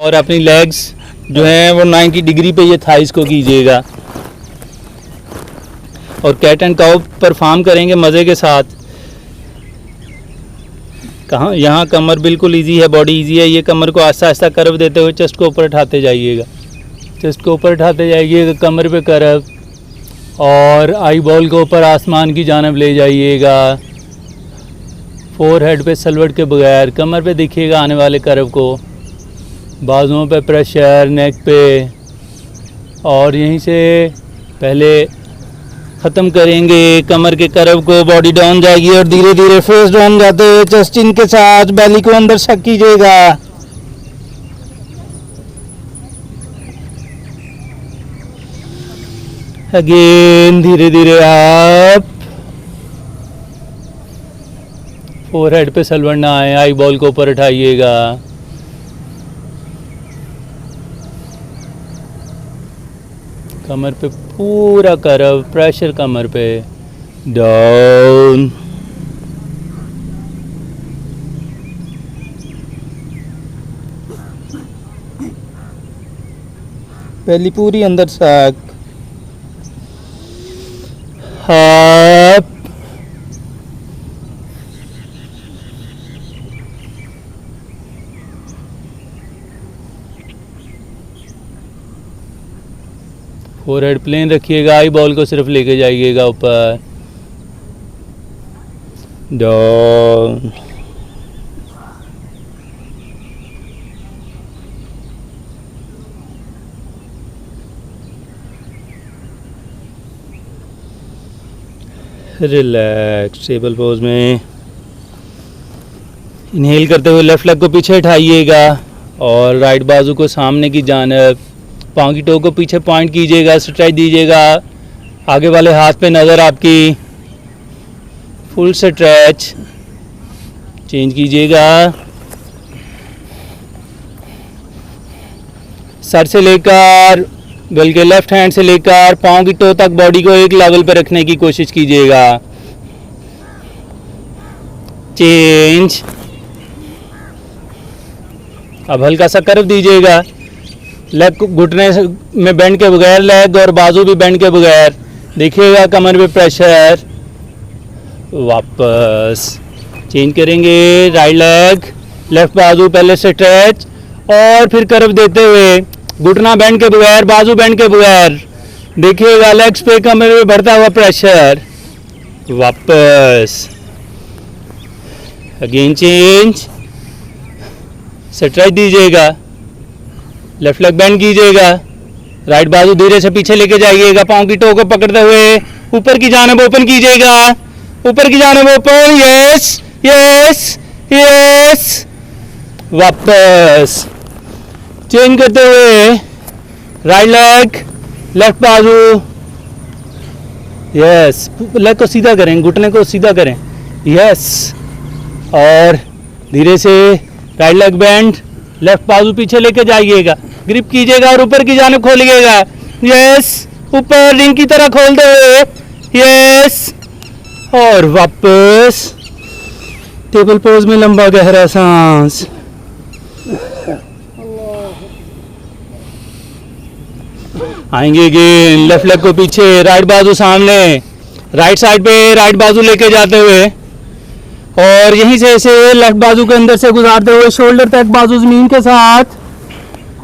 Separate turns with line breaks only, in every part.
और अपनी लेग्स जो हैं वो 90 डिग्री पे ये थाइस को कीजिएगा और कैट एंड काउ परफॉर्म करेंगे मज़े के साथ। कहाँ यहाँ कमर बिल्कुल इजी है, बॉडी इजी है। ये कमर को आस्ता आस्ता कर्व देते हुए चेस्ट को ऊपर उठाते जाइएगा, चेस्ट को ऊपर उठाते जाइएगा, कमर पे कर्व, और आई बॉल को ऊपर आसमान की जानब ले जाइएगा। फोर हेड पे सलवट के बगैर कमर पे देखिएगा आने वाले कर्व को, बाजुओं पे प्रेशर, नेक पे, और यहीं से पहले ख़त्म करेंगे कमर के कर्व को। बॉडी डाउन जाएगी और धीरे धीरे फेस डाउन जाते हुए चेस्ट इन के साथ बेली को अंदर शक कीजिएगा। अगेन धीरे धीरे आप फोरहेड पे सलवर ना आए, आई बॉल को ऊपर उठाइएगा। कमर पे पूरा कर्व, प्रेशर कमर पे, डाउन। पहली पूरी अंदर सक, अप, फोरहेड प्लेन रखिएगा, आई बॉल को सिर्फ लेके जाइएगा ऊपर, डाउन। रिलैक्स टेबल पोज में इनहेल करते हुए लेफ्ट लेग को पीछे उठाइएगा और राइट बाजू को सामने की जानब, पाँव की टो को पीछे पॉइंट कीजिएगा, स्ट्रेच दीजिएगा, आगे वाले हाथ पे नज़र आपकी, फुल स्ट्रेच, चेंज कीजिएगा। सर से लेकर बल्कि लेफ्ट हैंड से लेकर पाँव की टो तक बॉडी को एक लेवल पे रखने की कोशिश कीजिएगा। चेंज। अब हल्का सा कर्व दीजिएगा, लेग को घुटने में बेंड के बगैर, लेग और बाजू भी बेंड के बगैर, देखिएगा कमर पे प्रेशर। वापस चेंज करेंगे, राइट लेग, लेफ्ट बाजू पहले से स्ट्रेच और फिर कर्व देते हुए, घुटना बेंड के बगैर, बाजू बेंड के बगैर, देखिएगा लेग्स पे कमर में बढ़ता हुआ प्रेशर। वापस अगेन चेंज, स्ट्रेच दीजिएगा, लेफ्ट लेग बेंड कीजिएगा, राइट बाजू धीरे से पीछे लेके जाइएगा, पाँव की टो को पकड़ते हुए ऊपर की जानब ओपन कीजिएगा, ऊपर की जानब ओपन, यस यस यस। वापस चेंज करते हुए राइट लेग, लेफ्ट बाजू, यस, लेग को सीधा करें, घुटने को सीधा करें, यस, और धीरे से राइट लेग बेंड, लेफ्ट बाजू पीछे लेके जाइएगा, ग्रिप कीजिएगा और ऊपर की जानब खोलिएगा, यस, ऊपर रिंग की तरह खोलते हुए, यस, और वापस टेबल पोज में लंबा गहरा सांस। आएंगे अगेन, लेफ्ट लेग को पीछे, राइट बाजू सामने, राइट साइड पे राइट बाजू लेके जाते हुए और यहीं से ऐसे लेफ्ट बाजू के अंदर से गुजारते हुए शोल्डर तक बाजू जमीन के साथ,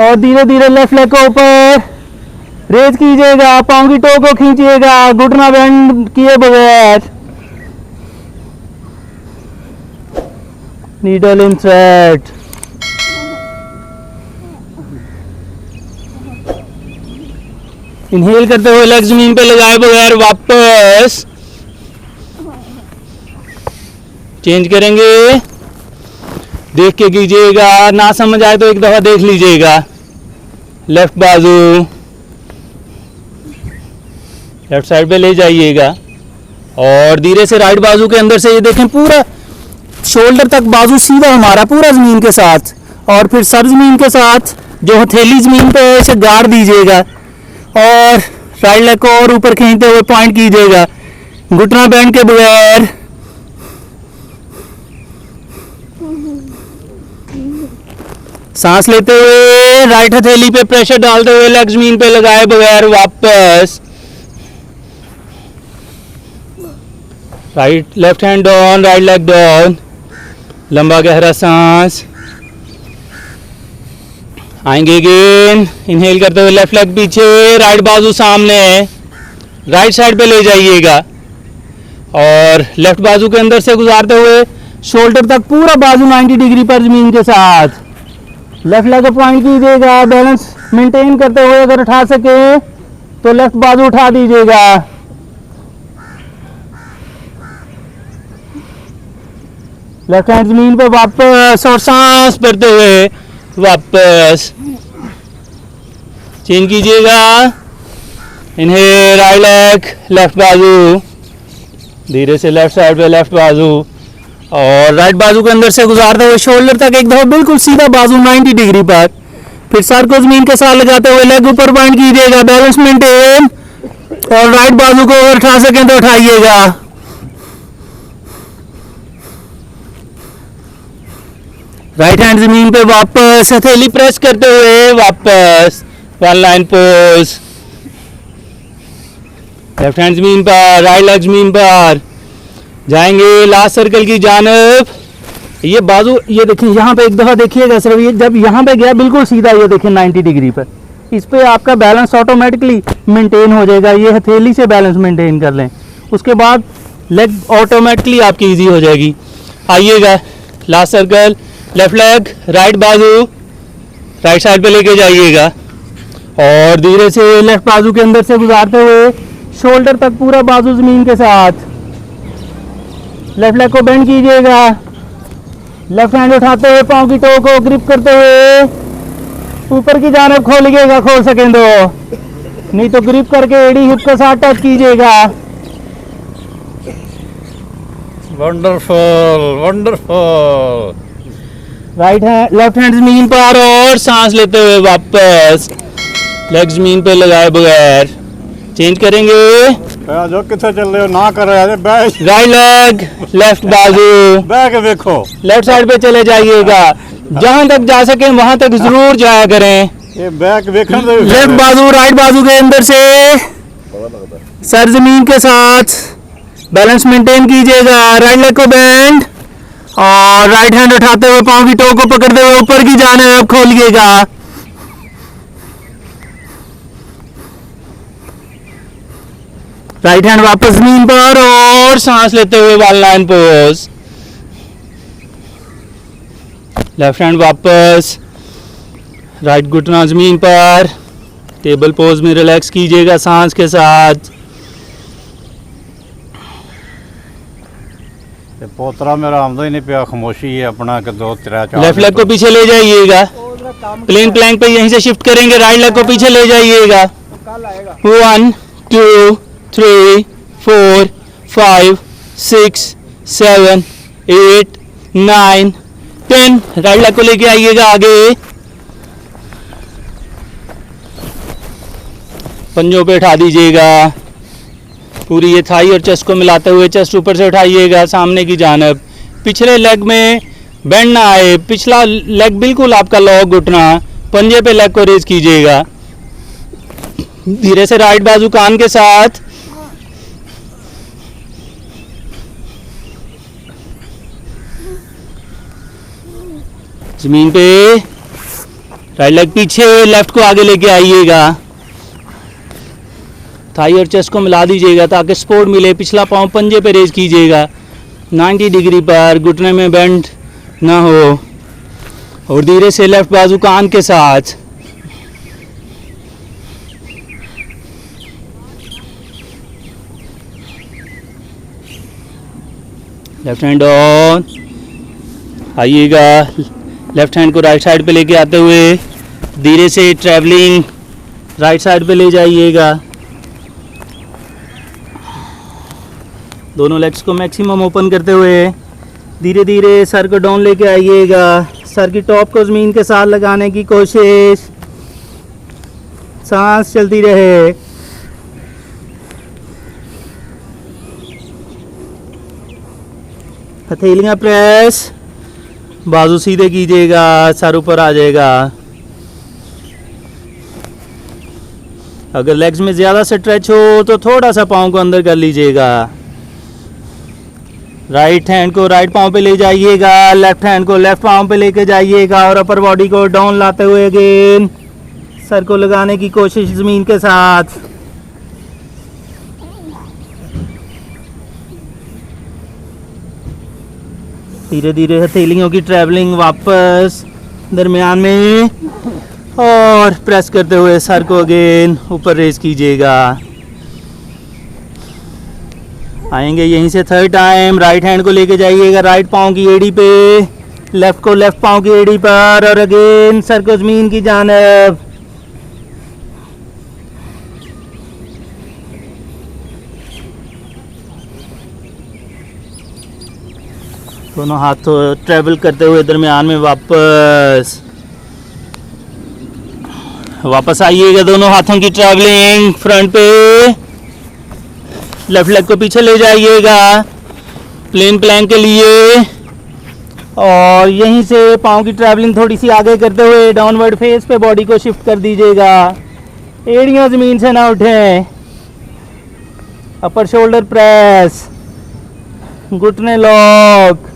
और धीरे धीरे लेफ्ट लेग को ऊपर रेज कीजिएगा, पाँव की टो को खींचिएगा, घुटना बेंड किए बगैर, नीडल इंसर्ट। इनहेल करते हुए लेग जमीन पे लगाए बगैर वापस चेंज करेंगे, देख के कीजिएगा, ना समझ आए तो एक दफा देख लीजिएगा। लेफ्ट बाजू लेफ्ट साइड पे ले जाइएगा और धीरे से राइट बाजू के अंदर से ये देखें पूरा शोल्डर तक बाजू सीधा हमारा पूरा जमीन के साथ, और फिर सर जमीन के साथ, जो हथेली जमीन पे है इसे गाड़ दीजिएगा और राइट लेग को और ऊपर खींचते हुए पॉइंट कीजिएगा, घुटना बेंड के बगैर, सांस लेते हुए राइट हथेली पे प्रेशर डालते हुए लेग जमीन पे लगाए बगैर वापस right left hand down, right leg down, लंबा गहरा सांस। आएंगे अगेन, इनहेल करते हुए लेफ्ट लेग पीछे, राइट बाजू सामने, राइट साइड पे ले जाइएगा और लेफ्ट बाजू के अंदर से गुजारते हुए शोल्डर तक पूरा बाजू 90 डिग्री पर जमीन के साथ। लेफ्ट लेग पॉइंट कीजिएगा, बैलेंस मेंटेन करते हुए अगर उठा सके तो लेफ्ट बाजू उठा दीजिएगा। लेफ्ट हैंड जमीन पे वापस और सांस भरते हुए वापस चेंज कीजिएगा। इन्हेल, राइट लेग, लेफ्ट बाजू, धीरे से लेफ्ट साइड पे लेफ्ट बाजू और राइट बाजू के अंदर से गुजारते हुए शोल्डर तक एक दफा बिल्कुल सीधा बाजू 90 डिग्री पर। फिर सर को जमीन के साथ लगाते हुए लेग ऊपर पॉइंट कीजिएगा, बैलेंस मेंटेन और राइट बाजू को अगर उठा सकें तो उठाइएगा। राइट हैंड जमीन पे वापस, हथेली प्रेस करते हुए वापस one line pose. Left hand जमीन पर, राइट लेग जमीन पर। जाएंगे लास्ट सर्कल की जानब। ये बाजू ये देखें, यहाँ पे एक दफ़ा देखिएगा सिर्फ, ये जब यहाँ पे गया बिल्कुल सीधा, ये देखें 90 डिग्री पर, इस पे आपका बैलेंस ऑटोमेटिकली मेंटेन हो जाएगा। ये हथेली से बैलेंस मेंटेन कर लें, उसके बाद लेग ऑटोमेटिकली आपकी इजी हो जाएगी। आइएगा last circle, left leg, right बाजू, राइट साइड पे लेके जाइएगा और धीरे से लेफ्ट बाजू के अंदर से गुजारते हुए शोल्डर तक पूरा बाजू जमीन के साथ। लेफ्ट लेग को बेंड कीजिएगा, लेफ्ट हैंड उठाते हुए पांव की टो को ग्रिप करते हुए ऊपर की जानब खोलिएगा, खोल सकें तो, नहीं तो ग्रिप करके एड़ी हिप के साथ टच कीजिएगा।
Wonderful wonderful.
Right hand, left hand जमीन पर और सांस लेते हुए वापस लेग जमीन पे लगाए बगैर चेंज करेंगे।
जो किथे चल रहे हो ना कर रहे हो, बैठ
राइट लेग, लेफ्ट बाजू,
बैठ के देखो,
लेफ्ट साइड पे चले जाइएगा, जहां तक जा सके वहां तक जरूर जाया करें।
ये बैक देखने दो।
लेफ्ट बाजू, राइट बाजू के अंदर से सर जमीन के साथ बैलेंस मेंटेन कीजिएगा। राइट लेग को बेंड और राइट हैंड उठाते हुए पांव की टो को पकड़ते हुए ऊपर की जानब खोलिएगा। राइट हैंड वापस जमीन पर और सांस लेते हुए one line pose. Left hand वापस, राइट घुटना जमीन पर, टेबल पोज में रिलैक्स कीजिएगा सांस के साथ।
पोतरा मेरा आमदा ही नहीं पिया, खामोशी है अपना के 2 3 4।
लेफ्ट लेग को पीछे ले जाइएगा, प्लेन प्लैंक पे यहीं से शिफ्ट करेंगे। राइट लेग को पीछे ले जाइएगा। 1 2 3 4 5 6 7 8 9 10। राइट लेग को लेके आइएगा आगे, पंजों पे उठा दीजिएगा। पूरी ये थाई और चेस्ट को मिलाते हुए चेस्ट ऊपर से उठाइएगा सामने की जानब। पिछले लेग में बेंड ना आए, पिछला लेग बिल्कुल आपका लॉक घुटना, पंजे पे लेग को रेज कीजिएगा। धीरे से राइट बाजू कान के साथ, जमीन पे, राइट लेग पीछे, लेफ्ट को आगे लेके आइएगा। थाई और चेस्ट को मिला दीजिएगा ताकि सपोर्ट मिले। पिछला पांव पंजे पे रेज कीजिएगा 90 डिग्री पर, घुटने में बेंड ना हो और धीरे से लेफ्ट बाजू कान के साथ। लेफ्ट हैंड ऑन, आइएगा। लेफ्ट हैंड को राइट साइड पे लेके आते हुए धीरे से ट्रैवलिंग राइट साइड पे ले जाइएगा। दोनों लेग्स को मैक्सिमम ओपन करते हुए धीरे धीरे सर को डाउन लेके आइएगा। सर की टॉप को ज़मीन के साथ लगाने की कोशिश, सांस चलती रहे। हथेलियाँ प्रेस, बाजू सीधे कीजिएगा, सर ऊपर आ जाएगा। अगर लेग्स में ज़्यादा स्ट्रेच हो तो थोड़ा सा पाँव को अंदर कर लीजिएगा। राइट हैंड को राइट पाँव पे ले जाइएगा, लेफ्ट हैंड को लेफ्ट पाँव पे लेके जाइएगा और अपर बॉडी को डाउन लाते हुए अगेन सर को लगाने की कोशिश ज़मीन के साथ। धीरे धीरे हथेलियों की ट्रैवलिंग वापस दरमियान में और प्रेस करते हुए सर को अगेन ऊपर रेज कीजिएगा। आएंगे यहीं से थर्ड टाइम। राइट हैंड को लेके जाइएगा राइट पाँव की एड़ी पे, लेफ्ट को लेफ्ट पाँव की एड़ी पर और अगेन सर को ज़मीन की जानिब। दोनों हाथ ट्रैवल करते हुए दरमियान में वापस आइएगा। दोनों हाथों की ट्रैवलिंग फ्रंट पे, लेफ्ट लेग को पीछे ले जाइएगा प्लेन प्लैंक के लिए और यहीं से पाँव की ट्रैवलिंग थोड़ी सी आगे करते हुए डाउनवर्ड फेस पे बॉडी को शिफ्ट कर दीजिएगा। एड़ियाँ ज़मीन से ना उठें। अपर शोल्डर प्रेस, घुटने लॉक।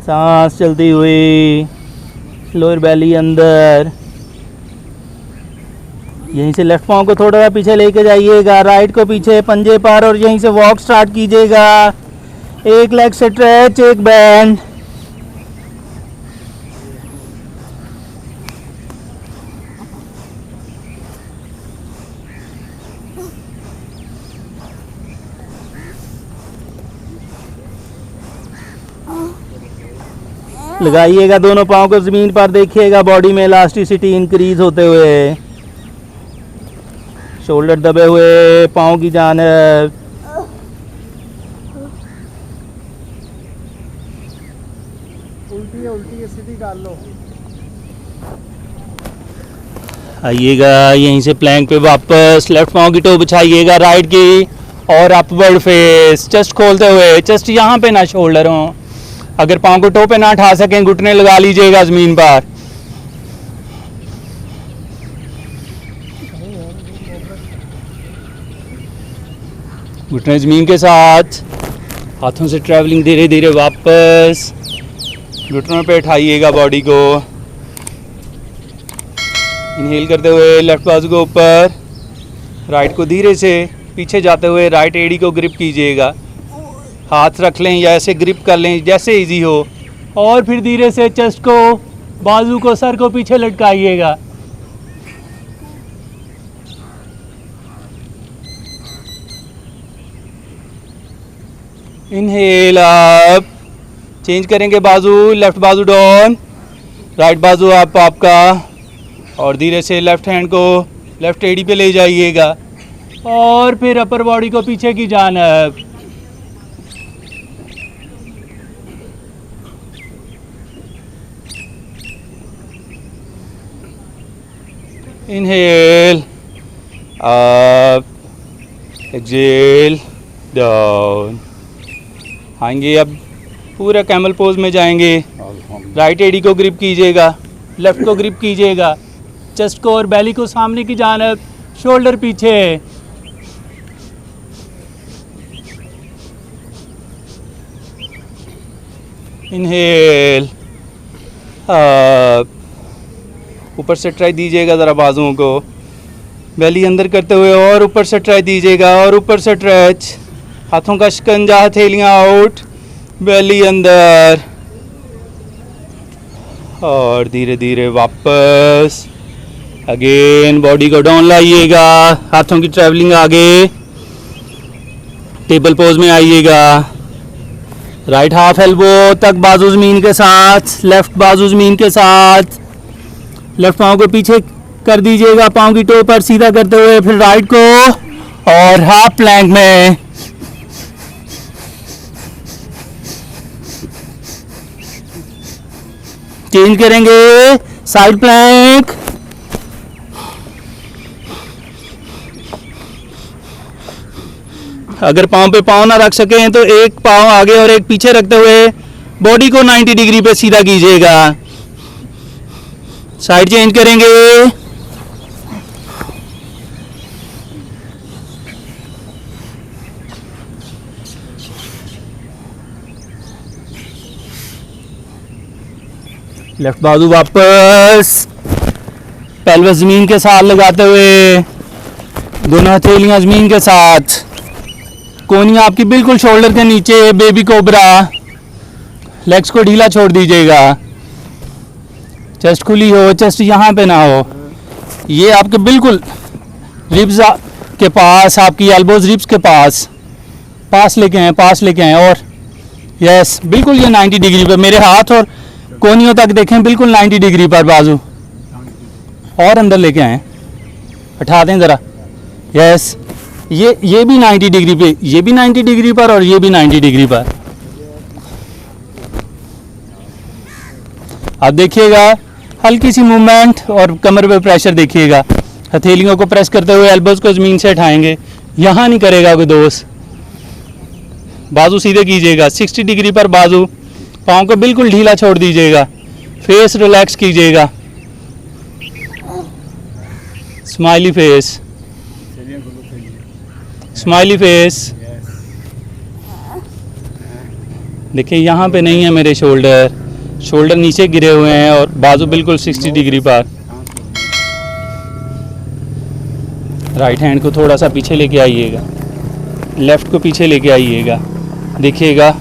सांस चलती हुई, लोअर बैली अंदर। यहीं से लेफ्ट पाँव को थोड़ा सा पीछे लेके जाइएगा, राइट को पीछे पंजे पर और यहीं से वॉक स्टार्ट कीजिएगा। एक लेग स्ट्रेच, एक बैंड। लगाइएगा दोनों पाँव को ज़मीन पर, देखिएगा बॉडी में इलास्टिसिटी इंक्रीज होते हुए। शोल्डर दबे हुए पाँव की जानिब।
उल्टी सीधी डाल लो।
आइएगा यहीं से प्लैंक पे वापस, लेफ्ट पाँव की टो बिछाइएगा राइट की और अपवर्ड फेस, चेस्ट खोलते हुए। चेस्ट यहाँ पे ना शोल्डर हो। अगर पाँव को टो पे ना उठा सकें घुटने लगा लीजिएगा ज़मीन पर। घुटने ज़मीन के साथ, हाथों से ट्रैवलिंग धीरे धीरे वापस घुटनों पे उठाइएगा बॉडी को। इनहेल करते हुए लेफ्ट बाजू को ऊपर, राइट को धीरे से पीछे जाते हुए राइट एड़ी को ग्रिप कीजिएगा। हाथ रख लें या ऐसे ग्रिप कर लें जैसे इजी हो और फिर धीरे से चेस्ट को, बाजू को, सर को पीछे लटकाइएगा। इनहेल अप, चेंज करेंगे बाजू, लेफ्ट बाजू डाउन, राइट बाजू अप आपका और धीरे से लेफ्ट हैंड को लेफ्ट एड़ी पे ले जाइएगा और फिर अपर बॉडी को पीछे की जानिब। Inhale up, exhale down. आएंगे अब पूरा कैमल पोज में जाएंगे। राइट एडी को ग्रिप कीजिएगा, लेफ्ट को ग्रिप कीजिएगा, चेस्ट को और बैली को सामने की जानिब, शोल्डर पीछे। इनहेल अप, ऊपर से ट्राई दीजिएगा ज़रा बाजुओं को, बैली अंदर करते हुए और ऊपर से ट्राई दीजिएगा और ऊपर से स्ट्रेच। हाथों का शिकंजा, हथेलियाँ आउट, बैली अंदर और धीरे धीरे वापस। अगेन बॉडी को डाउन लाइएगा, हाथों की ट्रैवलिंग आगे, टेबल पोज में आइएगा। राइट हाफ एल्बो तक बाजू ज़मीन के साथ, लेफ्ट बाजू ज़मीन के साथ। लेफ्ट पाँव को पीछे कर दीजिएगा, पाँव की टो पर सीधा करते हुए, फिर राइट को और हाफ प्लैंक में। चेंज करेंगे साइड प्लैंक। अगर पाँव पे पाँव ना रख सकें तो एक पाँव आगे और एक पीछे रखते हुए बॉडी को 90 डिग्री पे सीधा कीजिएगा। साइड चेंज करेंगे। लेफ्ट बाजू वापस, पेल्विस जमीन के साथ लगाते हुए, दोनों हथेलियां जमीन के साथ, कोहनी आपकी बिल्कुल शोल्डर के नीचे, बेबी कोबरा। लेग्स को ढीला छोड़ दीजिएगा, चेस्ट खुली हो, चेस्ट यहाँ पे ना हो, ये आपके बिल्कुल रिब्स के पास, आपकी एल्बोज रिब्स के पास लेके आए, पास लेके आए। और यस, बिल्कुल ये 90 डिग्री पे, मेरे हाथ और कोहनियों तक देखें, बिल्कुल 90 डिग्री पर बाजू, और अंदर लेके आए, हटा दें ज़रा। यस, ये भी 90 डिग्री पे, ये भी 90 डिग्री पर, और ये भी 90 डिग्री पर। अब देखिएगा हल्की सी मूवमेंट और कमर पे प्रेशर देखिएगा। हथेलियों को प्रेस करते हुए एल्बोज को ज़मीन से उठाएंगे, यहाँ नहीं करेगा कोई दोस्त। बाजू सीधे कीजिएगा, 60 डिग्री पर बाजू, पाँव को बिल्कुल ढीला छोड़ दीजिएगा, फेस रिलैक्स कीजिएगा, स्माइली फेस, स्माइली फेस। देखिए यहाँ पे नहीं है मेरे शोल्डर नीचे गिरे हुए हैं और बाजू बिल्कुल 60 डिग्री पर। राइट हैंड को थोड़ा सा पीछे लेके आइएगा, लेफ्ट को पीछे लेके आइएगा, देखिएगा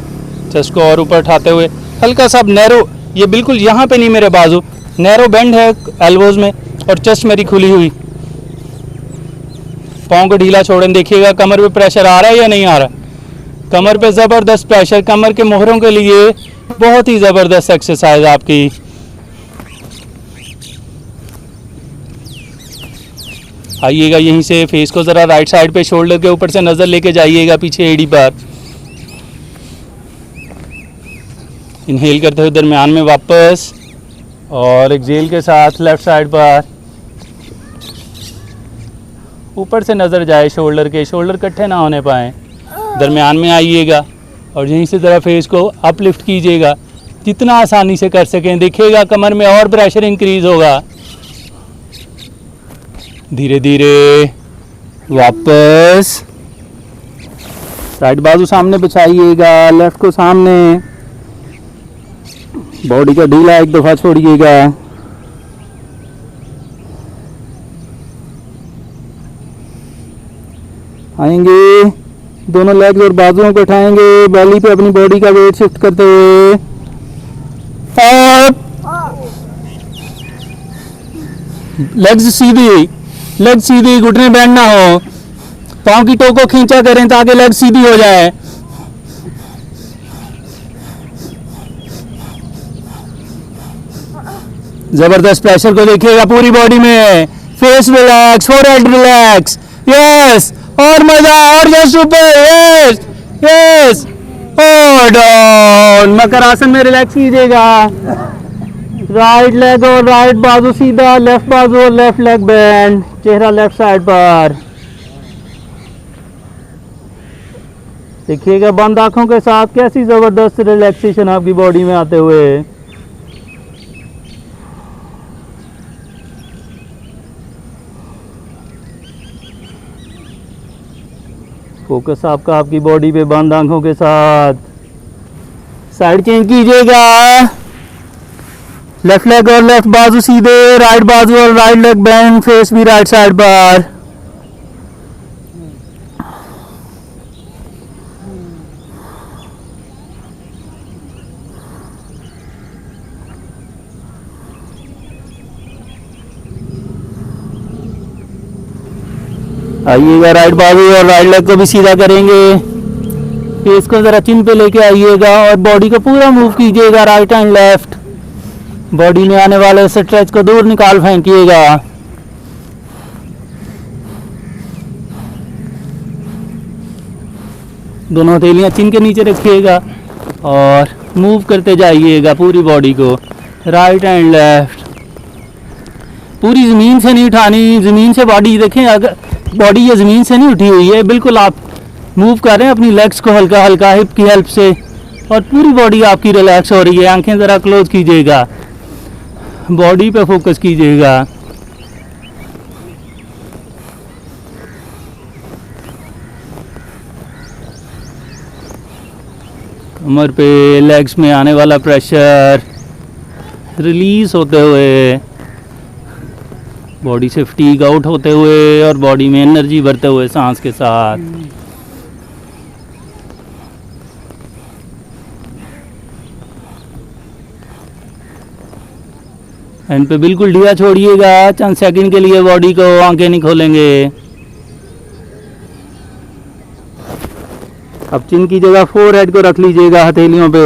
चेस्ट को और ऊपर उठाते हुए हल्का सा नैरो, ये बिल्कुल यहाँ पे नहीं मेरे बाजू, नैरो बेंड है एल्बोज में, और चेस्ट मेरी खुली हुई। पाँव को ढीला छोड़ें, देखिएगा कमर पे प्रेशर आ रहा है या नहीं आ रहा। कमर पे ज़बरदस्त प्रेशर, कमर के मोहरों के लिए बहुत ही ज़बरदस्त एक्सरसाइज आपकी। आइएगा यहीं से, फेस को ज़रा राइट साइड पे, शोल्डर के ऊपर से नज़र लेके जाइएगा पीछे एड़ी पर। इनहेल करते हुए दरमियान में वापस, और एक्सहेल के साथ लेफ्ट साइड पर। ऊपर से नज़र जाए शोल्डर के, शोल्डर इकट्ठे ना होने पाए। दरमियान में आइएगा और यहीं से ज़रा फेस को अपलिफ्ट कीजिएगा जितना आसानी से कर सकें। देखिएगा कमर में और प्रेशर इंक्रीज होगा। धीरे धीरे वापस, राइट बाजू सामने बिछाइएगा, लेफ्ट को सामने, बॉडी का ढीला एक दफ़ा छोड़िएगा। आएंगे, दोनों लेग्स और बाजुओं को उठाएंगे, बेली पे अपनी बॉडी का वेट शिफ्ट करते हुए, लेग्स सीधी, घुटने बैंड ना हो, पाँव की टो को खींचा करें ताकि लेग सीधी हो जाए। जबरदस्त प्रेशर को देखिएगा पूरी बॉडी में, face relax, forehead relax, yes, और मजा, और जस्ट ऊपर, यस यस, और डाउन। मकर आसन में रिलैक्स कीजिएगा, राइट लेग और राइट बाजू सीधा, लेफ्ट बाजू और लेफ्ट लेग बेंड, चेहरा लेफ्ट साइड पर। देखिएगा बंद आंखों के साथ कैसी जबरदस्त रिलैक्सेशन आपकी बॉडी में आते हुए। फोकस आपका आपकी बॉडी पे बंद आंखों के साथ। साइड चेंज कीजिएगा, लेफ्ट लेग और लेफ्ट बाजू सीधे, राइट बाजू और राइट लेग बेंड, फेस भी राइट साइड पर। आइएगा, राइट बाजू और राइट लेग को भी सीधा करेंगे, फेस को जरा चिन पे लेके आइएगा और बॉडी को पूरा मूव कीजिएगा, राइट एंड लेफ्ट। बॉडी में आने वाले स्ट्रेच को दूर निकाल फेंकिएगा। दोनों हथेलियां चिन के नीचे रखिएगा और मूव करते जाइएगा पूरी बॉडी को, राइट एंड लेफ्ट। पूरी ज़मीन से नहीं उठानी, ज़मीन से बॉडी देखें, अगर बॉडी ये ज़मीन से नहीं उठी हुई है, बिल्कुल आप मूव कर रहे हैं अपनी लेग्स को हल्का हल्का हिप की हेल्प से, और पूरी बॉडी आपकी रिलैक्स हो रही है। आंखें ज़रा क्लोज कीजिएगा, बॉडी पे फोकस कीजिएगा। कमर पे, लेग्स में आने वाला प्रेशर रिलीज होते हुए, बॉडी से फटीग आउट होते हुए और बॉडी में एनर्जी भरते हुए सांस के साथ। एंड पे बिल्कुल ढीला छोड़िएगा, चंद सेकंड के लिए बॉडी को, आंखें नहीं खोलेंगे। अब चिन की जगह फोरहेड को रख लीजिएगा हथेलियों पे,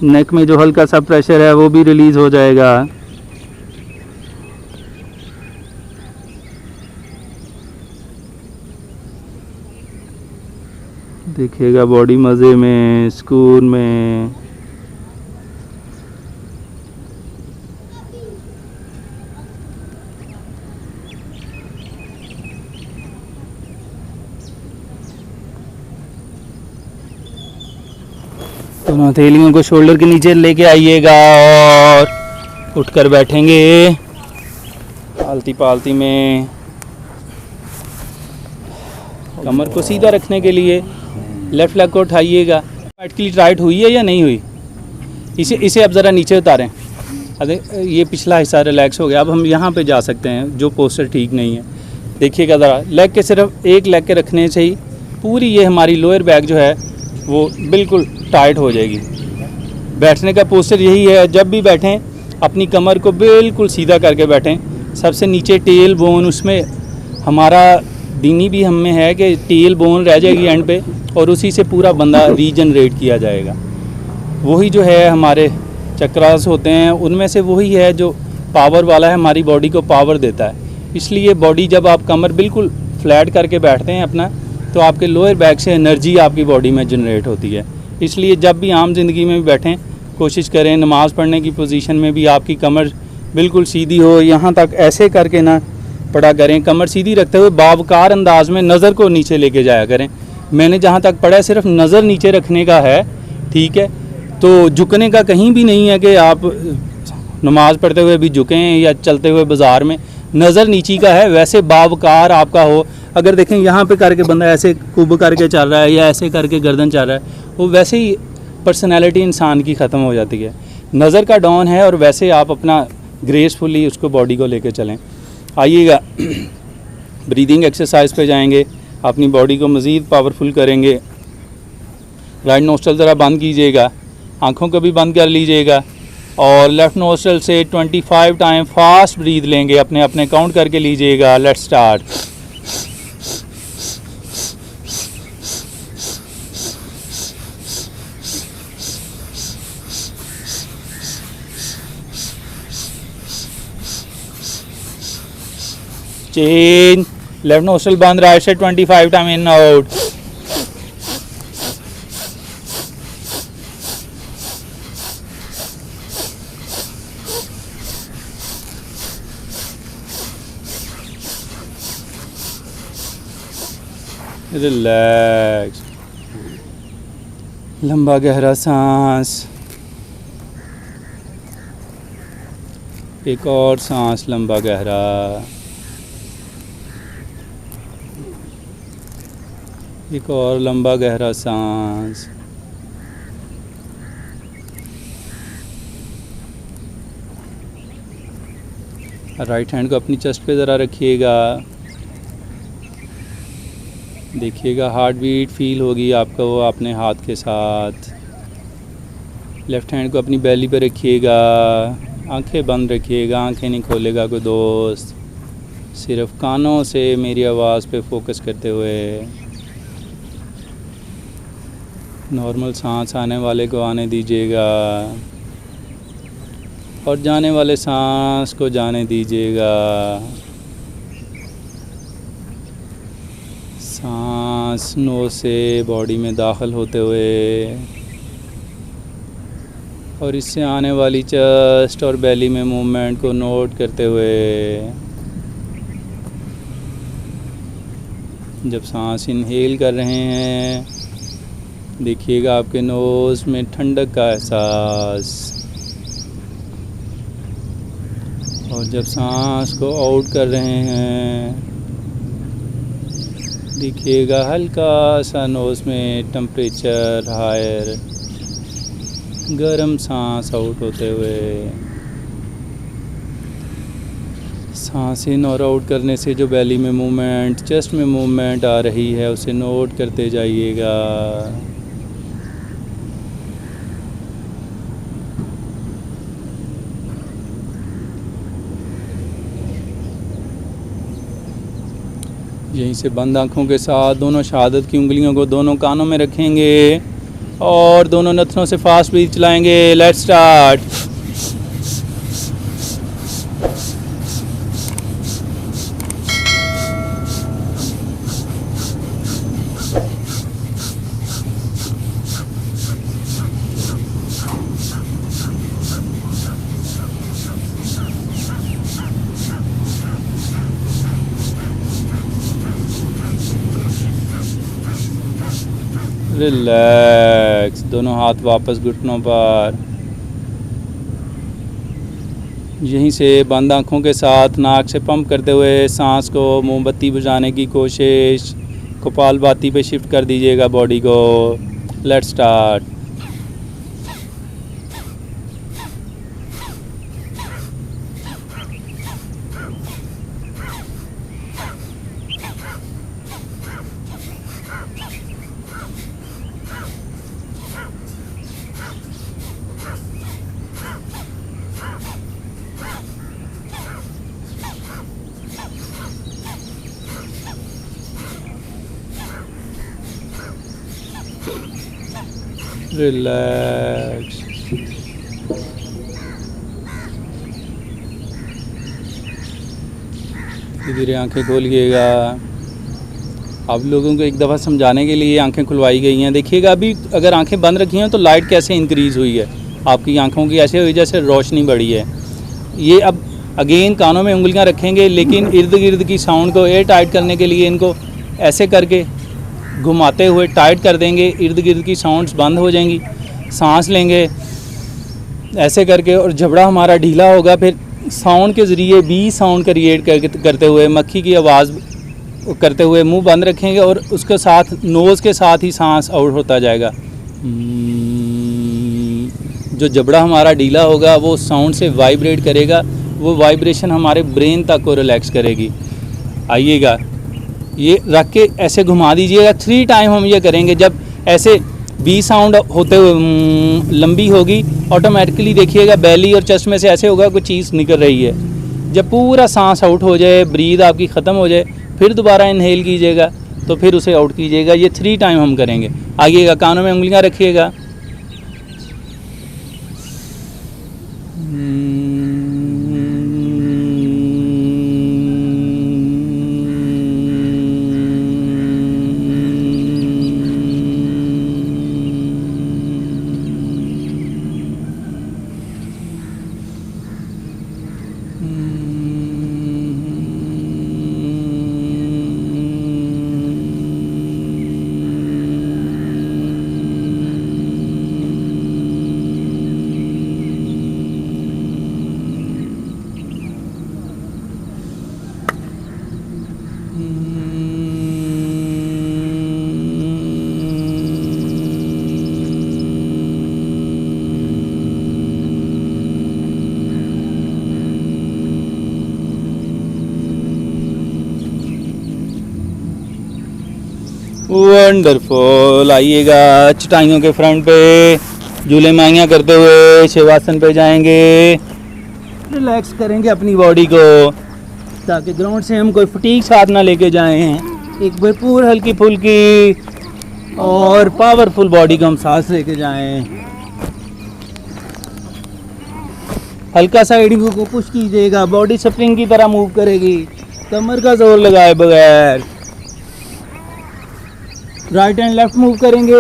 नेक में जो हल्का सा प्रेशर है वो भी रिलीज हो जाएगा। देखिएगा बॉडी मज़े में, सुकून में। दोनों हथेलियों को शोल्डर के नीचे लेके आइएगा और उठकर बैठेंगे आलती पालती में। कमर को सीधा रखने के लिए लेफ्ट लेग को उठाइएगा। ऑटोमेटिकली टाइट हुई है या नहीं हुई, इसे अब ज़रा नीचे उतारें। अरे ये पिछला हिस्सा रिलैक्स हो गया। अब हम यहाँ पे जा सकते हैं जो पोस्चर ठीक नहीं है। देखिएगा ज़रा, लेग के सिर्फ एक लेग के रखने से ही पूरी ये हमारी लोअर बैक जो है वो बिल्कुल टाइट हो जाएगी। बैठने का पोस्चर यही है, जब भी बैठें अपनी कमर को बिल्कुल सीधा करके बैठें। सबसे नीचे टेल बोन, उसमें हमारा दीनी भी हम में है कि टेल बोन रह जाएगी एंड पे, और उसी से पूरा बंदा रीजनरेट किया जाएगा। वही जो है हमारे चक्रास होते हैं, उनमें से वही है जो पावर वाला है, हमारी बॉडी को पावर देता है। इसलिए बॉडी, जब आप कमर बिल्कुल फ्लैट करके बैठते हैं अपना, तो आपके लोअर बैक से एनर्जी आपकी बॉडी में जनरेट होती है। इसलिए जब भी आम ज़िंदगी में भी बैठें, कोशिश करें नमाज़ पढ़ने की पोजीशन में भी आपकी कमर बिल्कुल सीधी हो। यहाँ तक ऐसे करके ना पढ़ा करें, कमर सीधी रखते हुए बावकार अंदाज में नज़र को नीचे लेके जाया करें। मैंने जहाँ तक पढ़ा है सिर्फ नज़र नीचे रखने का है, ठीक है। तो झुकने का कहीं भी नहीं है कि आप नमाज़ पढ़ते हुए भी झुकें या चलते हुए बाज़ार में, नज़र नीची का है। वैसे बावकार आपका हो, अगर देखें यहाँ पे करके बंदा ऐसे कुब करके चल रहा है या ऐसे करके गर्दन चल रहा है, वो वैसे ही पर्सनैलिटी इंसान की ख़त्म हो जाती है। नज़र का डाउन है और वैसे आप अपना ग्रेसफुली उसको बॉडी को लेके चलें। आइएगा ब्रीदिंग एक्सरसाइज पे जाएंगे, अपनी बॉडी को मज़ीद पावरफुल करेंगे। राइट नोस्ट्रल ज़रा बंद कीजिएगा, आँखों को भी बंद कर लीजिएगा और लेफ़्ट नोस्ट्रल से 25 टाइम फास्ट ब्रीद लेंगे। अपने अपने काउंट करके लीजिएगा। Let's start. Chain, left nostril बंद, राइट से 25 टाइम इन आउट। रिलैक्स, लंबा गहरा सांस, एक और सांस लंबा गहरा, एक और लंबा गहरा सांस। राइट हैंड को अपनी चेस्ट पे ज़रा रखिएगा। देखिएगा हार्ट बीट फील होगी आपका वो अपने हाथ के साथ। लेफ़्ट हैंड को अपनी बैली पे रखिएगा। आंखें बंद रखिएगा, आंखें नहीं खोलेगा कोई दोस्त। सिर्फ कानों से मेरी आवाज़ पे फोकस करते हुए नॉर्मल सांस आने वाले को आने दीजिएगा और जाने वाले सांस को जाने दीजिएगा। सांस नोज़ से बॉडी में दाखिल होते हुए और इससे आने वाली चेस्ट और बेली में मूवमेंट को नोट करते हुए
जब सांस इनहेल कर रहे हैं देखिएगा आपके नोज़ में ठंडक का एहसास, और जब सांस को आउट कर रहे हैं देखिएगा हल्का सा नोज़ में टेम्परेचर हायर, गर्म सांस आउट होते हुए। सांस इन और आउट करने से जो बेली में मूवमेंट, चेस्ट में मूवमेंट आ रही है उसे नोट करते जाइएगा। यहीं से बंद आँखों के साथ दोनों शहादत की उंगलियों को दोनों कानों में रखेंगे और दोनों नथनों से फास्ट ब्रीथ चलाएंगे। Let's start. रिलैक्स, दोनों हाथ वापस घुटनों पर। यहीं से बंद आँखों के साथ नाक से पंप करते हुए सांस को मोमबत्ती बुझाने की कोशिश, कपालभाति पे शिफ्ट कर दीजिएगा बॉडी को। Let's start. रिलैक्स। धीरे धीरे आंखें खोलिएगा। आप लोगों को एक दफ़ा समझाने के लिए आंखें खुलवाई गई हैं। देखिएगा अभी अगर आंखें बंद रखी हैं तो लाइट कैसे इंक्रीज़ हुई है, आपकी आंखों की ऐसे हुई जैसे रोशनी बढ़ी है। ये अब अगेन कानों में उंगलियां रखेंगे, लेकिन इर्द गिर्द की साउंड को एयर टाइट करने के लिए इनको ऐसे करके घुमाते हुए टाइट कर देंगे। इर्द गिर्द की साउंड्स बंद हो जाएंगी। सांस लेंगे ऐसे करके और जबड़ा हमारा ढीला होगा। फिर साउंड के ज़रिए बी साउंड क्रिएट करते हुए, मक्खी की आवाज़ करते हुए मुंह बंद रखेंगे और उसके साथ नोज़ के साथ ही सांस आउट होता जाएगा। जो जबड़ा हमारा ढीला होगा वो साउंड से वाइब्रेट करेगा, वो वाइब्रेशन हमारे ब्रेन तक को रिलैक्स करेगी। आइएगा, ये रख के ऐसे घुमा दीजिएगा। 3 टाइम हम ये करेंगे। जब ऐसे बी साउंड होते हुए लंबी होगी, ऑटोमेटिकली देखिएगा बेली और चेस्ट में से ऐसे होगा कोई चीज़ निकल रही है। जब पूरा सांस आउट हो जाए, ब्रीद आपकी ख़त्म हो जाए, फिर दोबारा इनहेल कीजिएगा तो फिर उसे आउट कीजिएगा। ये 3 टाइम हम करेंगे। आइएगा, कानों में उंगलियां रखिएगा। वंडरफुल। आइएगा, चटाइयों के फ्रंट पे झूले माइयाँ करते हुए शिवासन पे जाएंगे। रिलैक्स करेंगे अपनी बॉडी को ताकि ग्राउंड से हम कोई फटीग साथ ना लेके जाएं। एक भरपूर हल्की फुल्की और पावरफुल बॉडी को हम सांस लेके जाएं। हल्का सा एडी को पुश कीजिएगा, बॉडी स्प्रिंग की तरह मूव करेगी, कमर का जोर लगाए बगैर। राइट एंड लेफ्ट मूव करेंगे।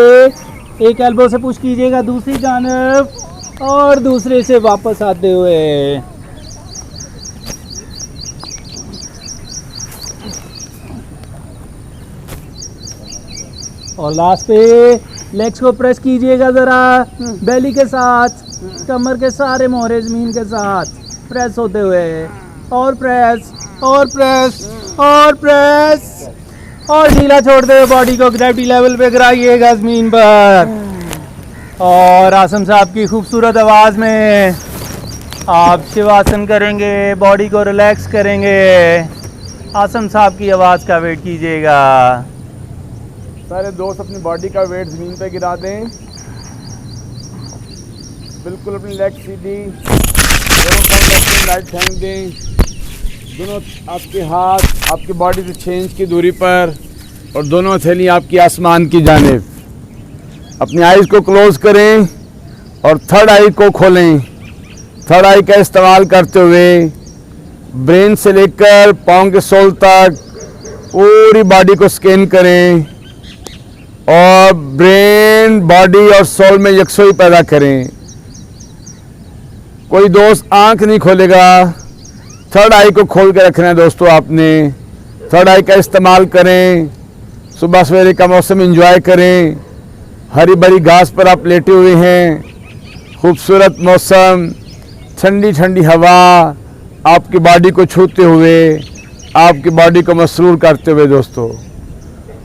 एक एल्बो से पुश कीजिएगा दूसरी जानब और दूसरे से वापस आते हुए।
और लास्ट पे लेग्स को प्रेस कीजिएगा ज़रा बेली के साथ, कमर के सारे मोहरे ज़मीन के साथ प्रेस होते हुए, और प्रेस और प्रेस और प्रेस, और ढीला छोड़ते हुए बॉडी को ग्रेविटी लेवल पे गिराइएगा ज़मीन पर। और आसम साहब की खूबसूरत आवाज़ में आप शिवासन करेंगे, बॉडी को रिलैक्स करेंगे। आसम साहब की आवाज़ का वेट कीजिएगा।
सारे दोस्त अपनी बॉडी का वेट ज़मीन पे गिरा दें, बिल्कुल अपनी लेग सीधी, दोनों पाँव अपनी लाइट फेंक दें, दोनों आपके हाथ आपकी बॉडी से 6 इंच की दूरी पर, और दोनों हथेली आपकी आसमान की जानिब। अपनी आइज़ को क्लोज करें और थर्ड आई को खोलें। थर्ड आई का इस्तेमाल करते हुए ब्रेन से लेकर पाँव के सोल तक पूरी बॉडी को स्कैन करें और ब्रेन, बॉडी और सोल में यकसोई पैदा करें। कोई दोस्त आंख नहीं खोलेगा, थर्ड आई को खोल के रखना है दोस्तों। आपने थर्ड आई का इस्तेमाल करें। सुबह सवेरे का मौसम एंजॉय करें। हरी भरी घास पर आप लेटे हुए हैं, खूबसूरत मौसम, ठंडी ठंडी हवा आपकी बॉडी को छूते हुए, आपकी बॉडी को मसरूर करते हुए दोस्तों,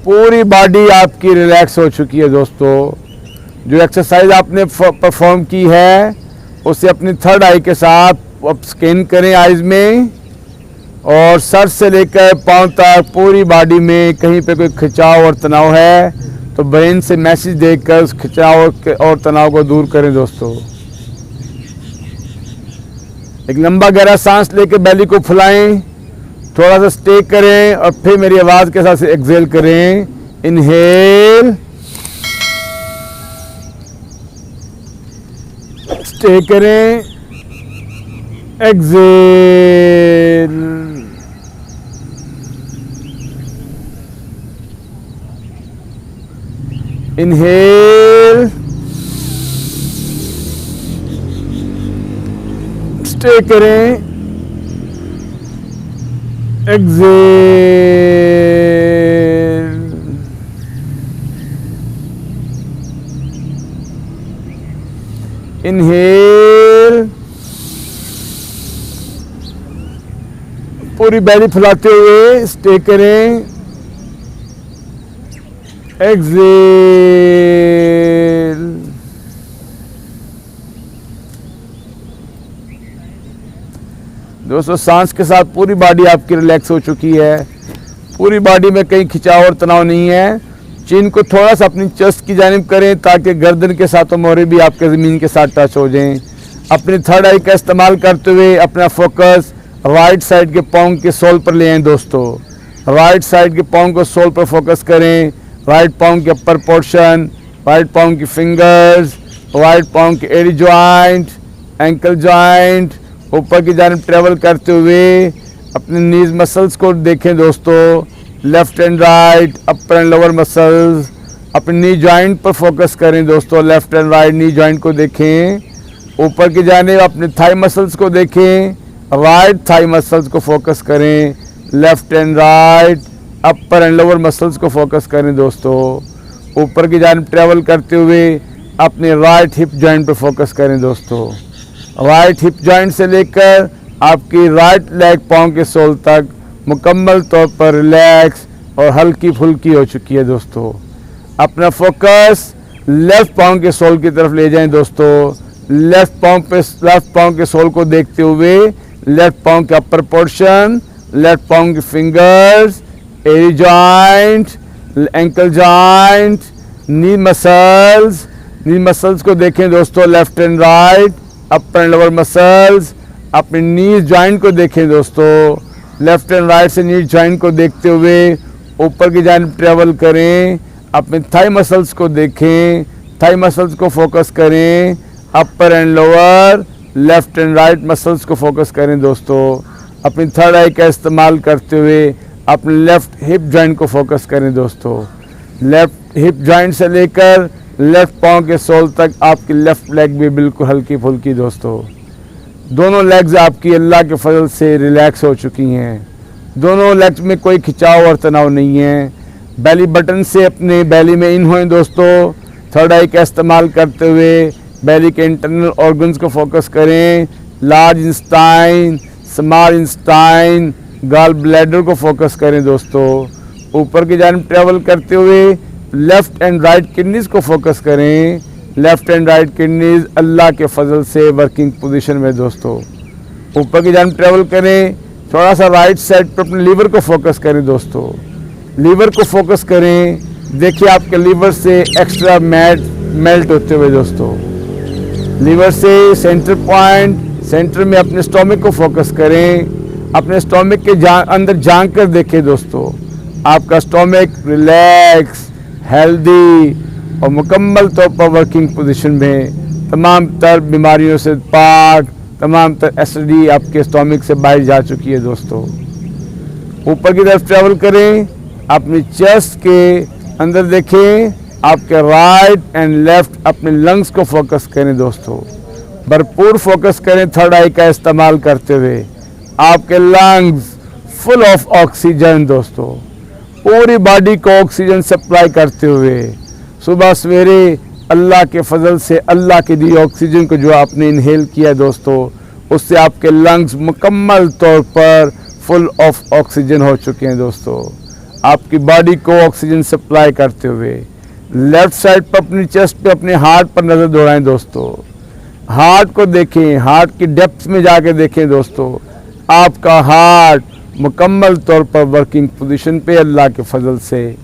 पूरी बॉडी आपकी रिलैक्स हो चुकी है दोस्तों। जो एक्सरसाइज आपने परफॉर्म की है उसे अपनी थर्ड आई के साथ आप स्कैन करें आइज़ में, और सर से लेकर पाँव तक पूरी बॉडी में कहीं पे कोई खिंचाव और तनाव है तो ब्रेन से मैसेज देकर उस खिंचाव और तनाव को दूर करें दोस्तों। एक लंबा गहरा सांस लेकर बेली को फुलाएं, थोड़ा सा स्टे करें और फिर मेरी आवाज़ के साथ एक्सहेल करें। इनहेल, स्टे करें, एक्सहेल। इनहेल, स्टे करें, एक्सहेल। इनहेल, पूरी बेली फुलाते हुए स्टे करें, एक्सहेल। दोस्तों सांस के साथ पूरी बॉडी आपकी रिलैक्स हो चुकी है, पूरी बॉडी में कहीं खिंचाव और तनाव नहीं है। चिन को थोड़ा सा अपनी चेस्ट की जानिब करें ताकि गर्दन के साथों मोहरे भी आपके ज़मीन के साथ टच हो जाएं। अपनी थर्ड आई का इस्तेमाल करते हुए अपना फोकस राइट साइड के पाँव के सोल पर ले आएं दोस्तों। राइट साइड के पाँव को सोल पर फोकस करें, राइट पाँव के अपर पोर्शन, राइट पाँव की फिंगर्स, राइट पाँव के एडी जॉइंट, एंकल जॉइंट, ऊपर की जानिब ट्रेवल करते हुए अपने नीज मसल्स को देखें दोस्तों। Left and right, upper and lower muscles, अपने नी जॉइंट पर फोकस करें दोस्तों। Left and right knee joint को देखें। ऊपर की जानिब अपने थाई मसल्स को देखें, राइट थाई मसल्स को फोकस करें। Left and right, upper and lower muscles को फोकस करें दोस्तों। ऊपर की जानिब ट्रेवल करते हुए अपने राइट हिप जॉइंट पर फोकस करें दोस्तों। राइट हिप जॉइंट से लेकर आपकी राइट लेग पाँव के सोल तक मुकम्मल तौर पर रिलैक्स और हल्की फुल्की हो चुकी है दोस्तों। अपना फोकस लेफ्ट पाँव के सोल की तरफ ले जाएं दोस्तों। लेफ्ट पाँव के सोल को देखते हुए लेफ्ट पाँव के अपर पोर्शन, लेफ्ट पाँव की फिंगर्स, एरी जॉइंट, एंकल जॉइंट, नी मसल्स को देखें दोस्तों। Left and right, upper and lower muscles, अपने नी जॉइंट को देखें दोस्तों। लेफ्ट एंड राइट से नी जॉइंट को देखते हुए ऊपर की जानिब ट्रेवल करें। अपने थाई मसल्स को देखें, थाई मसल्स को फोकस करें। Upper and lower, left and right muscles को फोकस करें दोस्तों। अपनी थर्ड आई का इस्तेमाल करते हुए अपने लेफ्ट हिप जॉइंट को फोकस करें दोस्तों। लेफ्ट हिप जॉइंट से लेकर लेफ्ट पाँव के सोल तक आपकी लेफ्ट लेग भी बिल्कुल हल्की फुल्की दोस्तों। दोनों लेग्स आपकी अल्लाह के फजल से रिलैक्स हो चुकी हैं। दोनों लेग्स में कोई खिंचाव और तनाव नहीं है। बेली बटन से अपने बेली में इन हुए दोस्तों। थर्ड आई का इस्तेमाल करते हुए बेली के इंटरनल ऑर्गन्स को फोकस करें। Large intestine, small intestine, gall bladder को फोकस करें दोस्तों। ऊपर की जानिब ट्रेवल करते हुए लेफ्ट एंड राइट किडनीज को फोकस करें। लेफ्ट एंड राइट किडनीज अल्लाह के फजल से वर्किंग पोजीशन में दोस्तों। ऊपर की जानिब ट्रेवल करें, थोड़ा सा राइट साइड पर अपने लीवर को फोकस करें दोस्तों। लीवर को फोकस करें, देखिए आपके लीवर से एक्स्ट्रा मेल्ट होते हुए दोस्तों। लीवर से सेंटर पॉइंट, सेंटर में अपने स्टोमक को फोकस करें। अपने स्टोमक के अंदर झांक कर देखें दोस्तों। आपका स्टोमक रिलैक्स, हेल्दी और मुकम्मल तौर पर वर्किंग पोजीशन में, तमाम तर बीमारियों से पाक, तमाम तर एसिडिटी आपके स्टोमक से बाहर जा चुकी है दोस्तों। ऊपर की तरफ ट्रेवल करें, अपनी चेस्ट के अंदर देखें। आपके राइट एंड लेफ्ट अपने लंग्स को फोकस करें दोस्तों। भरपूर फोकस करें थर्ड आई का इस्तेमाल करते हुए। आपके लंग्स फुल ऑफ ऑक्सीजन दोस्तों, पूरी बॉडी को ऑक्सीजन सप्लाई करते हुए सुबह सवेरे अल्लाह के फजल से, अल्लाह की दी ऑक्सीजन को जो आपने इनहेल किया दोस्तों, उससे आपके लंग्स मुकम्मल तौर पर फुल ऑफ ऑक्सीजन हो चुके हैं दोस्तों। आपकी बॉडी को ऑक्सीजन सप्लाई करते हुए लेफ्ट साइड पर अपनी चेस्ट पे अपने हार्ट पर नज़र दौड़ाएं दोस्तों। हार्ट को देखें, हार्ट की डेप्थ में जाके देखें दोस्तों। आपका हार्ट मुकम्मल तौर पर वर्किंग पोजीशन पे अल्लाह के फजल से।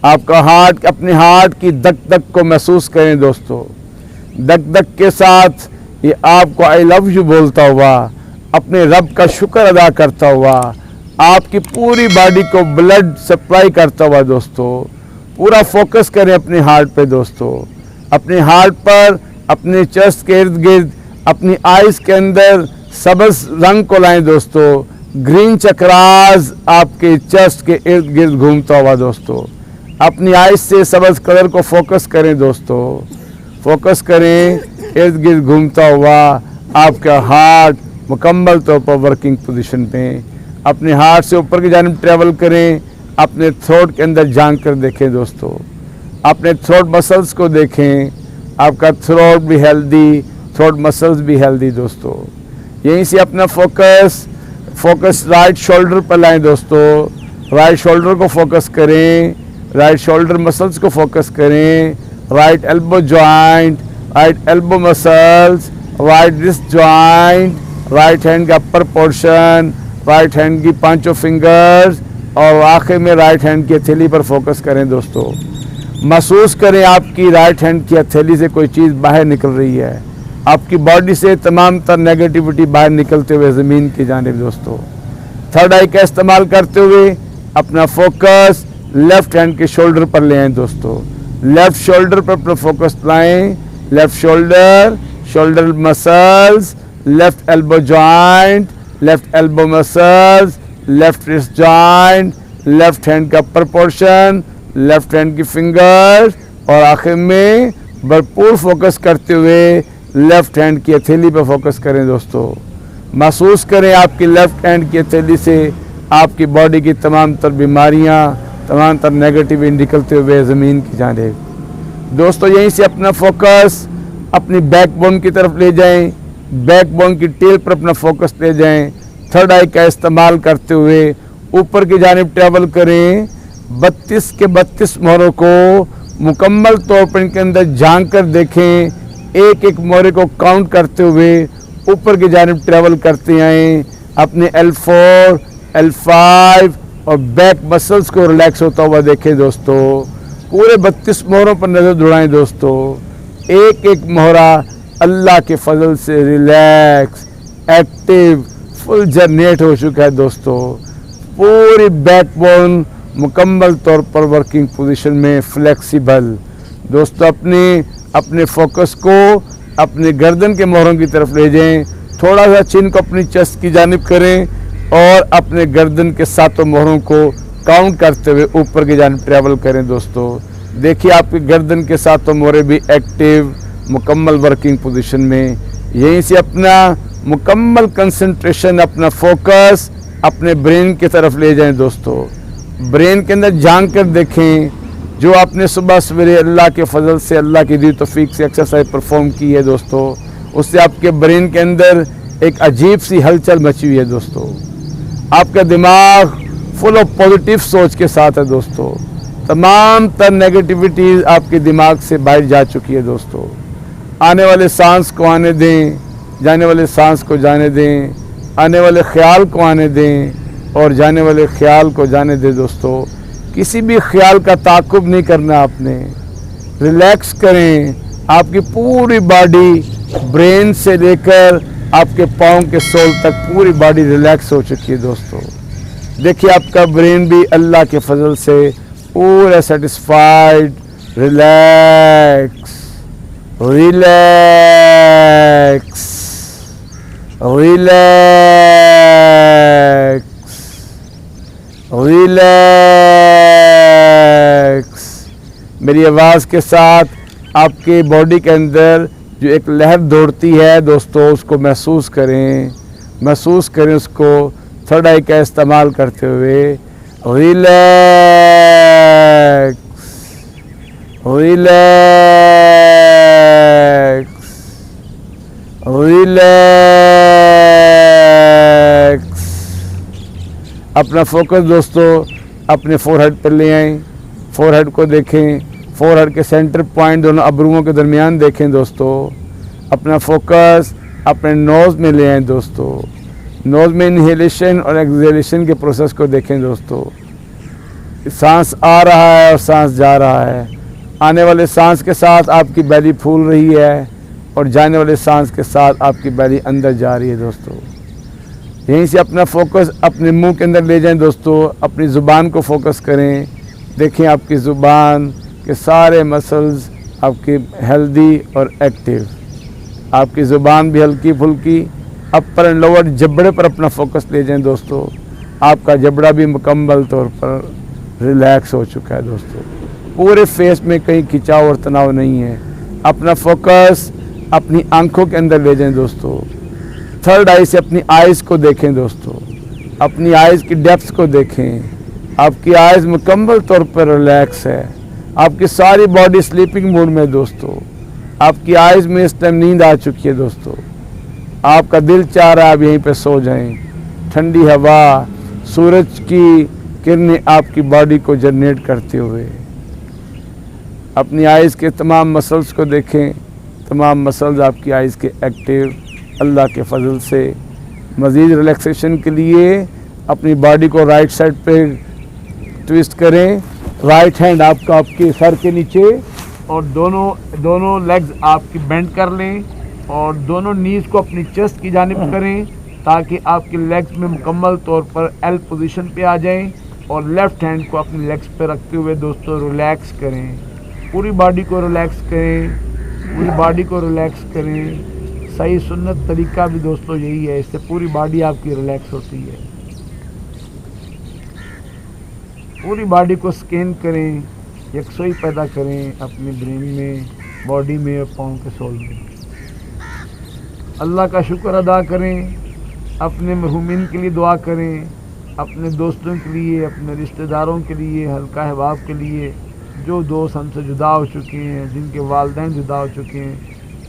आपका हार्ट, अपने हार्ट की धक धक को महसूस करें दोस्तों। धक धक के साथ ये आपको आई लव यू बोलता हुआ, अपने रब का शुक्र अदा करता हुआ, आपकी पूरी बॉडी को ब्लड सप्लाई करता हुआ दोस्तों। पूरा फोकस करें अपने हार्ट पे दोस्तों। अपने हार्ट पर, अपने चेस्ट के इर्द गिर्द, अपनी आइज के अंदर सब्ज रंग को लाएं दोस्तों। ग्रीन चक्रास आपके चेस्ट के इर्द गिर्द घूमता हुआ दोस्तों। अपनी आइज से सब्ज कलर को फोकस करें दोस्तों। फोकस करें, इर्द गिर्द घूमता हुआ आपका हार्ट मुकम्मल तौर पर वर्किंग पोजीशन पे। अपने हार्ट से ऊपर की जानिब ट्रेवल करें, अपने थ्रोट के अंदर झांक कर देखें दोस्तों। अपने थ्रोट मसल्स को देखें, आपका थ्रोट भी हेल्दी, थ्रोट मसल्स भी हेल्दी दोस्तों। यहीं से अपना फोकस राइट शोल्डर पर लाएं दोस्तों। राइट शोल्डर को फोकस करें, राइट शोल्डर मसल्स को फोकस करें। Right elbow joint, right elbow muscles, right wrist joint, right hand का अपर पोर्शन, राइट हैंड की पांचों फिंगर्स और आखिर में राइट हैंड की हथेली पर फोकस करें दोस्तों। महसूस करें आपकी राइट हैंड की हथेली से कोई चीज़ बाहर निकल रही है। आपकी बॉडी से तमाम तर नेगेटिविटी बाहर निकलते हुए ज़मीन की जानिब दोस्तों। थर्ड आई का इस्तेमाल करते हुए अपना फोकस लेफ्ट हैंड के शोल्डर पर ले आएँ दोस्तों। लेफ्ट शोल्डर पर अपना फोकस लाएँ। Left shoulder, shoulder muscles, left elbow joint, left elbow muscles, left wrist joint, left hand का अपर पोर्शन, लेफ्ट हैंड की फिंगर्स और आखिर में भरपूर फोकस करते हुए लेफ्ट हैंड की हथेली पर फोकस करें दोस्तों। महसूस करें आपकी लेफ्ट हैंड की हथेली से आपकी बॉडी की तमाम तर बीमारियां, तमाम तर नेगेटिविटी निकलते हुए ज़मीन की जानिब दोस्तों। यहीं से अपना फोकस अपनी बैकबोन की तरफ ले जाएं। बैकबोन की टेल पर अपना फोकस ले जाएं। थर्ड आई का इस्तेमाल करते हुए ऊपर की जानिब ट्रेवल करें। 32 के 32 मोहरों को मुकम्मल तौर पर इनके अंदर झांक कर देखें। एक एक मोहरे को काउंट करते हुए ऊपर की जानिब ट्रेवल करते आएँ। अपने L4, L5 और बैक मसल्स को रिलैक्स होता हुआ देखें दोस्तों। पूरे 32 मोहरों पर नज़र दौड़ाएं दोस्तों। एक एक मोहरा अल्लाह के फजल से रिलैक्स, एक्टिव, फुल जनरेट हो चुका है दोस्तों। पूरी बैकबोन मुकम्मल तौर पर वर्किंग पोजीशन में फ्लेक्सिबल दोस्तों। अपने फोकस को अपने गर्दन के मोहरों की तरफ ले जाएं। थोड़ा सा चिन को अपनी चेस्ट की जानिब करें और अपने गर्दन के सातों मोहरों को काउंट करते हुए ऊपर की जानिब ट्रैवल करें दोस्तों। देखिए आपकी गर्दन के सातों मोहरे भी एक्टिव, मुकम्मल वर्किंग पोजीशन में। यहीं से अपना मुकम्मल कंसंट्रेशन, अपना फोकस अपने ब्रेन की तरफ ले जाएं दोस्तों। ब्रेन के अंदर झांक कर देखें। जो आपने सुबह सवेरे अल्लाह के फजल से, अल्लाह की दी तौफीक से एक्सरसाइज परफॉर्म की है दोस्तों, उससे आपके ब्रेन के अंदर एक अजीब सी हलचल मची हुई है दोस्तों। आपका दिमाग फुल ऑफ पॉजिटिव सोच के साथ है दोस्तों। तमाम तर नेगेटिविटीज़ आपके दिमाग से बाहर जा चुकी है दोस्तों। आने वाले सांस को आने दें, जाने वाले सांस को जाने दें, आने वाले ख्याल को आने दें और जाने वाले ख्याल को जाने दें दोस्तों। किसी भी ख्याल का ताक़ुब नहीं करना आपने। रिलैक्स करें। आपकी पूरी बॉडी ब्रेन से लेकर आपके पाँव के सोल तक पूरी बॉडी रिलैक्स हो चुकी है दोस्तों। देखिए आपका ब्रेन भी अल्लाह के फजल से पूरा satisfied, relax relax relax relax. मेरी आवाज़ के साथ आपके बॉडी के अंदर जो एक लहर दौड़ती है दोस्तों, उसको महसूस करें, महसूस करें उसको थर्ड आई का इस्तेमाल करते हुए। Relax relax relax. अपना फोकस दोस्तों अपने फोरहेड पर ले आएं। फोरहेड को देखें, फोरहेड के सेंटर पॉइंट दोनों अब्रुओं के दरमियान देखें दोस्तों। अपना फोकस अपने नोज़ में ले आएं दोस्तों। नोज़ में इनहेलेशन और एक्सहेलेशन के प्रोसेस को देखें दोस्तों। सांस आ रहा है और सांस जा रहा है। आने वाले सांस के साथ आपकी बैली फूल रही है और जाने वाले सांस के साथ आपकी बैली अंदर जा रही है दोस्तों। यहीं से अपना फोकस अपने मुंह के अंदर ले जाएं दोस्तों। अपनी ज़ुबान को फोकस करें। देखें आपकी ज़ुबान के सारे मसल्स आपकी हेल्दी और एक्टिव। आपकी ज़ुबान भी हल्की फुल्की। अपर एंड लोअर जबड़े पर अपना फोकस ले जाएं दोस्तों। आपका जबड़ा भी मुकम्मल तौर पर रिलैक्स हो चुका है दोस्तों। पूरे फेस में कहीं खिंचाव और तनाव नहीं है। अपना फोकस अपनी आंखों के अंदर ले जाएं दोस्तों। थर्ड आई से अपनी आइज़ को देखें दोस्तों। अपनी आइज़ की डेप्थ को देखें। आपकी आइज़ मुकम्मल तौर पर रिलैक्स है। आपकी सारी बॉडी स्लीपिंग मोड में दोस्तों। आपकी आइज़ में इस टाइम नींद आ चुकी है दोस्तों। आपका दिल चाह रहा है आप यहीं पे सो जाएं। ठंडी हवा, सूरज की किरणें आपकी बॉडी को जनरेट करते हुए। अपनी आइज़ के तमाम मसल्स को देखें। तमाम मसल्स आपकी आइज़ के एक्टिव। अल्लाह के फजल से मज़ीद रिलैक्सेशन के लिए अपनी बॉडी को राइट साइड पे ट्विस्ट करें। राइट हैंड आपका आपके सर के नीचे और दोनों लेग्स आपकी बेंड कर लें और दोनों नीज़ को अपनी चेस्ट की जानिब करें ताकि आपके लेग्स में मुकम्मल तौर पर एल पोजीशन पे आ जाएं और लेफ़्ट हैंड को अपनी लेग्स पे रखते हुए दोस्तों रिलैक्स करें। पूरी बॉडी को रिलैक्स करें। पूरी बॉडी को रिलैक्स करें। सही सुन्नत तरीका भी दोस्तों यही है। इससे पूरी बॉडी आपकी रिलैक्स होती है। पूरी बॉडी को स्कैन करें, यकसोई पैदा करें अपने ब्रेन में, बॉडी में और पाँव के सोल में। अल्लाह का शुक्र अदा करें। अपने मरहूमिन के लिए दुआ करें। अपने दोस्तों के लिए, अपने रिश्तेदारों के लिए, हल्का अहबाब के लिए, जो दोस्त हमसे जुदा हो चुके हैं, जिनके वालिदैन जुदा हो चुके हैं,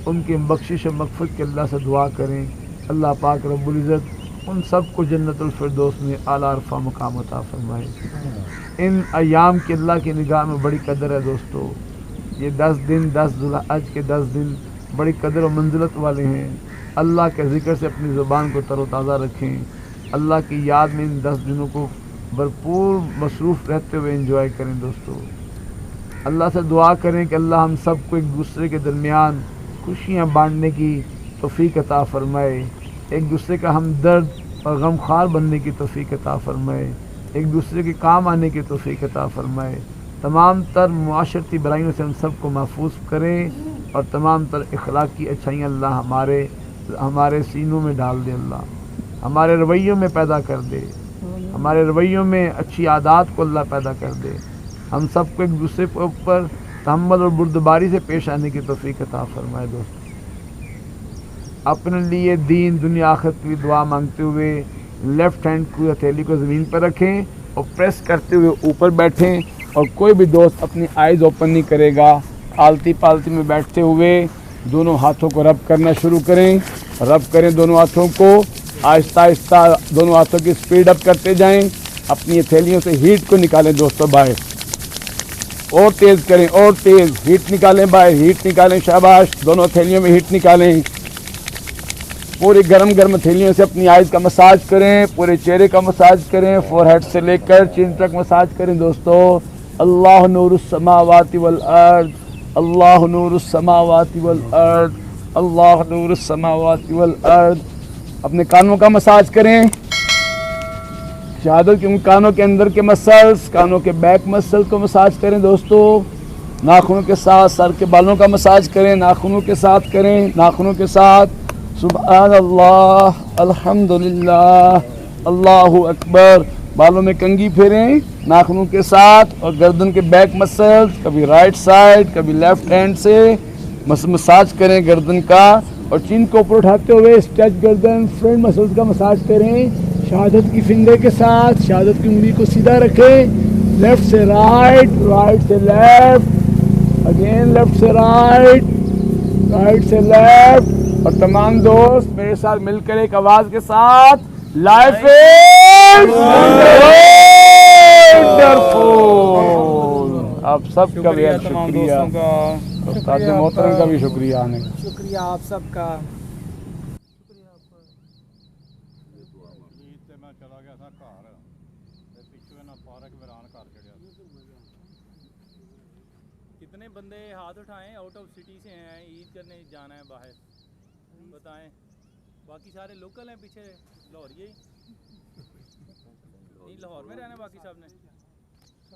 उनके बख्शिश और मग़फ़िरत के अल्लाह से दुआ करें। अल्लाह पाक रब्बुल इज़्ज़त उन सब को जन्नतुल फिरदौस में आला अरफ़ा मकाम अता फरमाए। इन अयाम की अल्लाह की निगाह में बड़ी कदर है दोस्तों। ये 10 दिन, 10 ज़ुल्हज के 10 दिन बड़ी कदर और मंजिलत वाले हैं। अल्लाह के ज़िक्र से अपनी ज़ुबान को तरोताज़ा रखें। अल्लाह की याद में इन 10 दिनों को भरपूर मसरूफ़ रहते हुए एंजॉय करें दोस्तों। अल्लाह से दुआ करें कि अल्लाह हम सबको एक दूसरे के दरमियान खुशियाँ बांटने की तौफ़ीक अता फ़रमाए। एक दूसरे का हमदर्द और गमख़ार बनने की तौफ़ीक अता फ़रमाए। एक दूसरे के काम आने की तौफ़ीक अता फ़रमाए। तमाम तर मुआशरती बुराइयों से हम सबको महफूज करें और तमाम तर अखलाक़ी अच्छाइयाँ अल्लाह हमारे सीनों में डाल दे। अल्लाह हमारे रवैयों में पैदा कर दे। हमारे रवैयों में अच्छी आदत को अल्लाह पैदा कर दे। हम सबको एक दूसरे के ऊपर तहम्मुल और बुर्दबारी से पेश आने की तौफ़ीक अता फ़रमाए दोस्तों। अपने लिए दीन दुनिया आखिरत की दुआ मांगते हुए लेफ़्ट हैंड की हथेली को ज़मीन पर रखें और प्रेस करते हुए ऊपर बैठें। और कोई भी दोस्त अपनी आइज़ ओपन नहीं करेगा। आलती पालती में बैठते हुए दोनों हाथों को रब करना शुरू करें। रब करें दोनों हाथों को, आहिस्ता आहिस्ता दोनों हाथों की स्पीड अप करते जाएं। अपनी हथेलियों से हीट को निकालें दोस्तों बाहर, और तेज़ करें और तेज़, हीट निकालें बाहर, हीट निकालें, शाबाश। दोनों हथेलियों में हीट निकालें। पूरी गर्म गर्म हथेलियों से अपनी आइज़ का मसाज करें, पूरे चेहरे का मसाज करें, फोरहेड से लेकर चिन तक मसाज करें दोस्तों। अल्लाह नूरुस समावाति वल अर्द, अल्लाह नूरुस समावाति वल अर्द, अल्लाह नूरुस समावाति वल अर्द। अपने कानों का मसाज करें, शहादत के कानों के अंदर के मसल्स, कानों के बैक मसल को मसाज करें दोस्तों। नाखूनों के साथ सर के बालों का मसाज करें, नाखूनों के साथ करें, नाखूनों के साथ। सुभान अल्लाह, अल्हम्दुलिल्लाह, अल्लाहु अकबर। बालों में कंघी फेरें नाखूनों के साथ, और गर्दन के बैक मसल्स, कभी राइट साइड कभी लेफ्ट हैंड से मसाज करें गर्दन का। और चिन को ऊपर उठाते हुए स्ट्रेच गर्दन, फ्रंट मसल्स का मसाज करें शहादत की फिंगर के साथ। शहादत की उंगली को सीधा रखें, लेफ्ट से राइट, राइट से लेफ्ट, अगेन लेफ्ट से राइट, राइट से लेफ्ट। और तमाम दोस्त मेरे साथ मिलकर एक आवाज के साथ, लाइफ इज वंडरफुल। आप सबका भी शुक्रिया, उस्ताद मोहतरम का भी शुक्रिया आने का।
शुक्रिया आप सबका।
ईद ते मैं चला गया था घर ते पिछले ना पार्क वीरान कर छड़िया।
कितने बंदे हाथ उठाएं आउट ऑफ सिटी से हैं, ईद करने जाना है बाहर, बताएं। बाकी सारे लोकल हैं, पीछे लाहौर ही नहीं, लाहौर में रहना बाकी सब ने।